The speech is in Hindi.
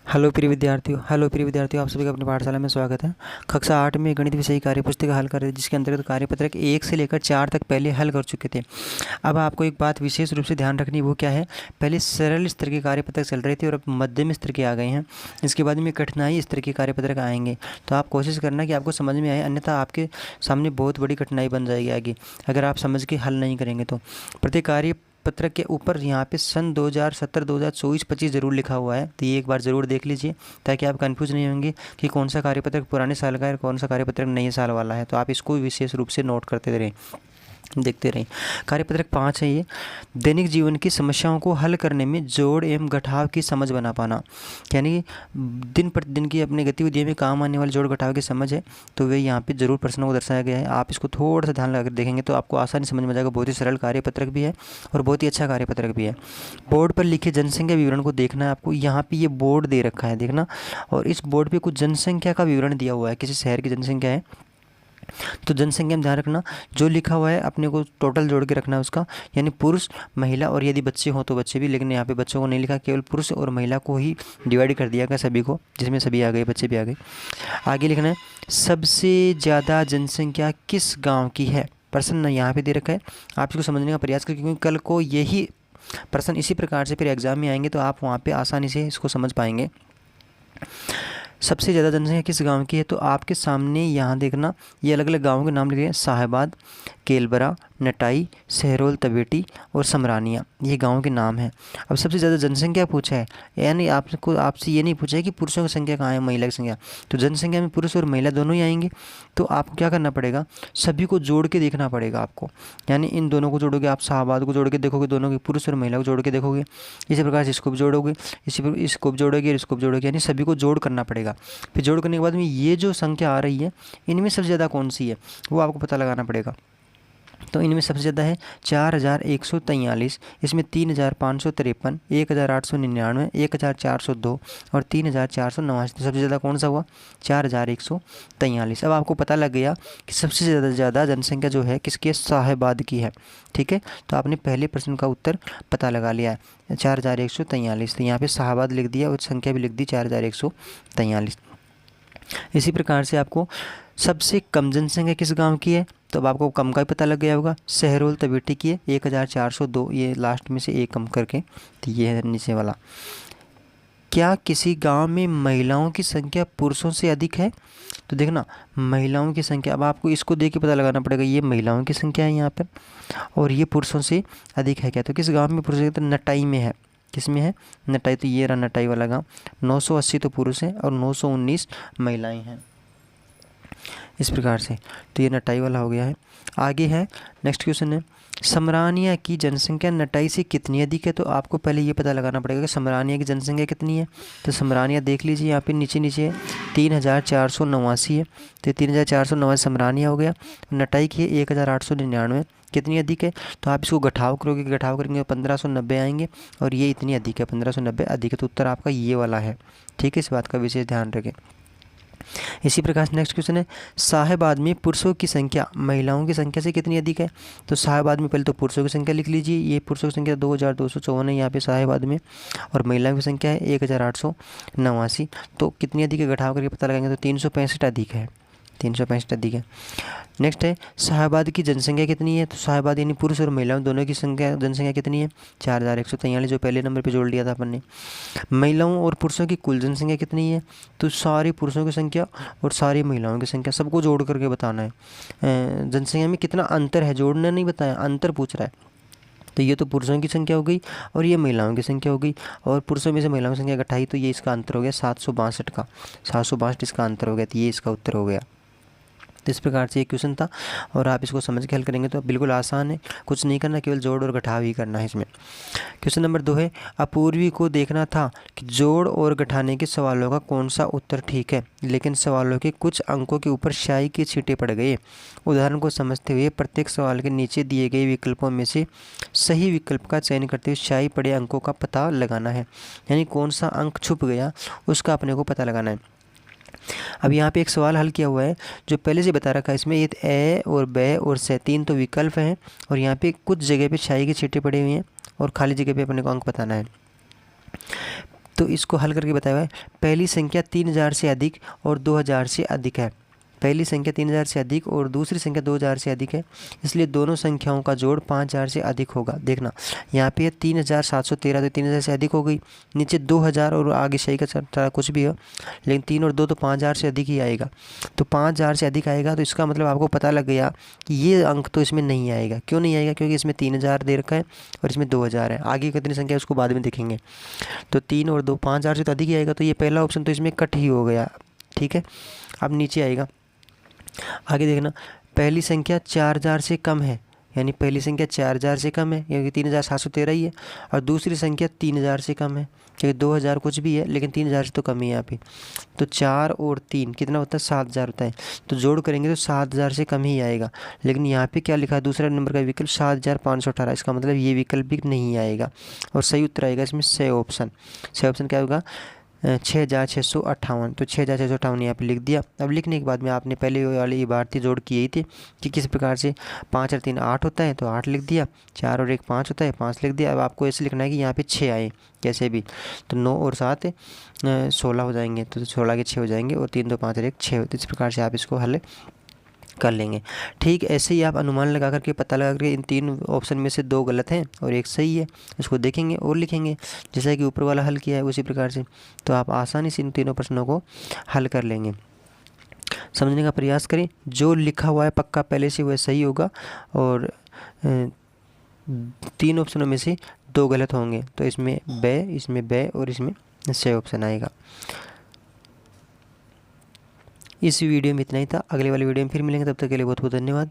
हेलो प्रिय विद्यार्थियों, आप सभी का अपनी पाठशाला में स्वागत है। कक्षा 8 में गणित विषय की कार्यपुस्तिका हल कर रहे थे, जिसके अंतर्गत कार्यपत्रक 1 से लेकर 4 तक पहले हल कर चुके थे। अब आपको एक बात विशेष रूप से ध्यान रखनी, वो क्या है, पहले सरल स्तर के कार्यपत्रक चल रहे थे और अब मध्यम स्तर के आ गए हैं। इसके बाद में कठिनाई स्तर के कार्यपत्रक आएंगे। तो आप कोशिश करना कि आपको समझ में आए, अन्यथा आपके सामने बहुत बड़ी कठिनाई बन जाएगी आगे, अगर आप समझ के हल नहीं करेंगे तो। प्रत्येक कार्य पत्रक के ऊपर यहाँ पे सन 2017, 2024, 25 ज़रूर लिखा हुआ है, तो ये एक बार ज़रूर देख लीजिए, ताकि आप कंफ्यूज नहीं होंगे कि कौन सा कार्यपत्रक पुराने साल का है और कौन सा कार्यपत्रक नए साल वाला है। तो आप इसको विशेष रूप से नोट करते रहें, देखते रहें। कार्यपत्रक 5 है ये, दैनिक जीवन की समस्याओं को हल करने में जोड़ एवं घटाव की समझ बना पाना, यानी दिन प्रतिदिन की अपनी गतिविधियों में काम आने वाले जोड़ घटाव की समझ है, तो वे यहाँ पे जरूर प्रश्नों को दर्शाया गया है। आप इसको थोड़ा सा ध्यान लगाकर देखेंगे तो आपको आसानी समझ में जाएगा। बहुत ही सरल कार्यपत्रक भी है और बहुत ही अच्छा कार्यपत्रक भी है। बोर्ड पर लिखे जनसंख्या विवरण को देखना है आपको। यहाँ पे ये बोर्ड दे रखा है, देखना, और इस बोर्ड पे कुछ जनसंख्या का विवरण दिया हुआ है, किसी शहर की जनसंख्या है। तो जनसंख्या में ध्यान रखना, जो लिखा हुआ है अपने को टोटल जोड़ के रखना है उसका, यानी पुरुष, महिला और यदि बच्चे हों तो बच्चे भी, लेकिन यहाँ पे बच्चों को नहीं लिखा, केवल पुरुष और महिला को ही डिवाइड कर दिया गया सभी को, जिसमें सभी आ गए, बच्चे भी आ गए। आगे लिखना है, सबसे ज़्यादा जनसंख्या किस गाँव की है। प्रश्न यहाँ पे दे रखा है, आप इसको समझने का प्रयास करें, क्योंकि कल को यही प्रश्न इसी प्रकार से फिर एग्जाम में आएंगे, तो आप वहाँ पे आसानी से इसको समझ पाएंगे। सबसे ज़्यादा जनसंख्या किस गांव की है, तो आपके सामने यहाँ देखना, ये अलग अलग गांवों के नाम लिखे हैं, साहेबाद, केलबरा, नटाई, सहरोल तबेटी और समरानिया, ये गांवों के नाम हैं। अब सबसे ज़्यादा जनसंख्या पूछा है, यानी आपसे ये नहीं पूछा है कि पुरुषों की संख्या कहाँ है, महिला की संख्या, तो जनसंख्या में पुरुष और महिला दोनों ही आएंगे। तो आपको क्या करना पड़ेगा, सभी को जोड़ के देखना पड़ेगा आपको, यानी इन दोनों को जोड़ोगे, आप साहबाद को जोड़ के देखोगे, दोनों के पुरुष और महिला को जोड़ के देखोगे, इसी प्रकार से इसको भी जोड़ोगे, इसको भी जोड़ोगे और इसको भी जोड़ोगे, यानी सभी को जोड़ करना पड़ेगा। फिर जोड़ करने के बाद में ये जो संख्या आ रही है, इनमें सबसे ज़्यादा कौन सी है वो आपको पता लगाना पड़ेगा। तो इनमें सबसे ज़्यादा है 4143, इसमें 3553, 1899, 1402 और 3489। तो सबसे ज़्यादा कौन सा हुआ, 4143। अब आपको पता लग गया कि सबसे ज़्यादा जनसंख्या जो है किसकी है, साहेबाद की है। ठीक है, तो आपने पहले प्रश्न का उत्तर पता लगा लिया है, 4143। तो यहाँ पे साहेबाद लिख दिया और संख्या भी लिख दी 4143। इसी प्रकार से आपको सबसे कम जनसंख्या किस गांव की है, तो अब आपको कम का ही पता लग गया होगा, सहरोल तबेटी की है 1402, ये लास्ट में से एक कम करके, तो ये है नीचे वाला। क्या किसी गांव में महिलाओं की संख्या पुरुषों से अधिक है, तो देखना महिलाओं की संख्या, अब आपको इसको देख के पता लगाना पड़ेगा, ये महिलाओं की संख्या है यहाँ पर और ये पुरुषों से अधिक है क्या, तो किस गाँव में पुरुषों की, तो नटाई में है। किस में है, नटाई, तो ये रहा नटाई वाला गाँव। 980 तो पुरुष हैं और 919 महिलाएं हैं, इस प्रकार से। तो ये नटाई वाला हो गया है। आगे है नेक्स्ट क्वेश्चन है, समरानिया की जनसंख्या नटाई से कितनी अधिक है, तो आपको पहले ये पता लगाना पड़ेगा कि समरानिया की जनसंख्या कितनी है। तो समरानिया देख लीजिए, यहाँ पे नीचे नीचे है, 3489 है, तो 3489 समरानिया हो गया। नटाई की है 1899, कितनी अधिक है, तो आप इसको घटाव करोगे, घटाव करेंगे 1590 आएंगे और ये इतनी अधिक है, 1590 अधिक है, तो उत्तर आपका ये वाला है। ठीक है, इस बात का विशेष ध्यान रखें। इसी प्रकार से नेक्स्ट क्वेश्चन है, साहेबाद में पुरुषों की संख्या महिलाओं की संख्या से कितनी अधिक है, तो साहेबाद में पहले तो पुरुषों की संख्या लिख लीजिए, ये पुरुषों की संख्या 2254 है यहाँ पे साहेबाद में, और महिलाओं की संख्या है 1889। तो कितनी अधिक है, घटाव करके पता लगाएंगे तो 365 अधिक है, 365 अधिक है। नेक्स्ट है, साहेबाद की जनसंख्या कितनी है, तो साहेबाद यानी पुरुष और महिलाओं दोनों की संख्या जनसंख्या कितनी है, 4143, जो पहले नंबर पे जोड़ लिया था अपन ने। महिलाओं और पुरुषों की कुल जनसंख्या कितनी है, तो सारे पुरुषों की संख्या और सारी महिलाओं की संख्या सबको जोड़ करके बताना है। जनसंख्या में कितना अंतर है जोड़ना नहीं बताया, अंतर पूछ रहा है। तो ये तो पुरुषों की संख्या हो गई और ये महिलाओं की संख्या हो गई, और पुरुषों में से महिलाओं की संख्या घटाई, तो ये इसका अंतर हो गया 762 का, 762 इसका अंतर हो गया, तो ये इसका उत्तर हो गया। तो इस प्रकार से ये क्वेश्चन था और आप इसको समझ के हल करेंगे तो बिल्कुल आसान है, कुछ नहीं करना, केवल जोड़ और घटाव ही करना है इसमें। क्वेश्चन नंबर 2 है, अपूर्वी को देखना था कि जोड़ और घटाने के सवालों का कौन सा उत्तर ठीक है, लेकिन सवालों के कुछ अंकों के ऊपर स्याही के छींटे पड़ गए। उदाहरण को समझते हुए प्रत्येक सवाल के नीचे दिए गए विकल्पों में से सही विकल्प का चयन करते हुए स्याही पड़े अंकों का पता लगाना है, यानी कौन सा अंक छुप गया उसका अपने को पता लगाना है। अब यहाँ पे एक सवाल हल किया हुआ है जो पहले से बता रखा है, इसमें ये ए और ब और से 3 तो विकल्प हैं, और यहाँ पे कुछ जगह पे स्याही के छींटे पड़े हुए हैं और खाली जगह पे अपने को अंक बताना है। तो इसको हल करके बताया हुआ है। पहली संख्या 3000 से अधिक और 2000 से अधिक है। पहली संख्या 3000 से अधिक और दूसरी संख्या 2000 से अधिक है, इसलिए दोनों संख्याओं का जोड़ 5000 से अधिक होगा। देखना यहाँ पे है 3713, तो 3000 से अधिक हो गई, नीचे 2000 और आगे सही का चारा कुछ भी हो, लेकिन 3 और 2 तो 5000 से अधिक ही आएगा। तो 5000 से अधिक आएगा, तो इसका मतलब आपको पता लग गया कि ये अंक तो इसमें नहीं आएगा। क्यों नहीं आएगा? क्योंकि इसमें 3000 दे रखा है और इसमें 2000 है। आगे कितनी संख्या है उसको बाद में देखेंगे। तो 3 और 2 5000 से तो अधिक ही आएगा, तो ये पहला ऑप्शन तो इसमें कट ही हो गया। ठीक है, अब नीचे आएगा, आगे देखना, पहली संख्या 4000 से कम है, यानी पहली संख्या 4000 से कम है क्योंकि 3713 ही है, और दूसरी संख्या 3000 से कम है क्योंकि 2000 कुछ भी है लेकिन 3000 से तो कम ही है यहाँ पे। तो 4 और 3 कितना होता है? 7000 होता है। तो जोड़ करेंगे तो 7000 से कम ही आएगा, लेकिन यहाँ पे क्या लिखा है? दूसरा नंबर का विकल्प 7518, इसका मतलब ये विकल्प भी नहीं आएगा। और सही उत्तर आएगा इसमें सही ऑप्शन। सही ऑप्शन क्या होगा? 6658। तो 6658 यहाँ पे लिख दिया। अब लिखने के बाद में आपने पहले वाली इबारती जोड़ की ही थी कि किस प्रकार से 5 और 3 8 होता है, तो 8 लिख दिया। 4 और 1 5 होता है, 5 लिख दिया। अब आपको ऐसे लिखना है कि यहाँ पे 6 आए कैसे भी, तो 9 और 7 16 हो जाएंगे, तो 16 के 6 हो जाएंगे, और 3 2 5 और 1 6। तो इस प्रकार से आप इसको हल कर लेंगे। ठीक ऐसे ही आप अनुमान लगा करके पता लगा करके इन 3 ऑप्शन में से 2 गलत हैं और 1 सही है, इसको देखेंगे और लिखेंगे जैसा कि ऊपर वाला हल किया है उसी प्रकार से। तो आप आसानी से इन तीनों प्रश्नों को हल कर लेंगे। समझने का प्रयास करें, जो लिखा हुआ है पक्का पहले से वह सही होगा, और 3 ऑप्शनों में से 2 गलत होंगे। तो इसमें ब और इसमें सही ऑप्शन आएगा। इस वीडियो में इतना ही था, अगले वाले वीडियो में फिर मिलेंगे, तब तक के लिए बहुत बहुत धन्यवाद।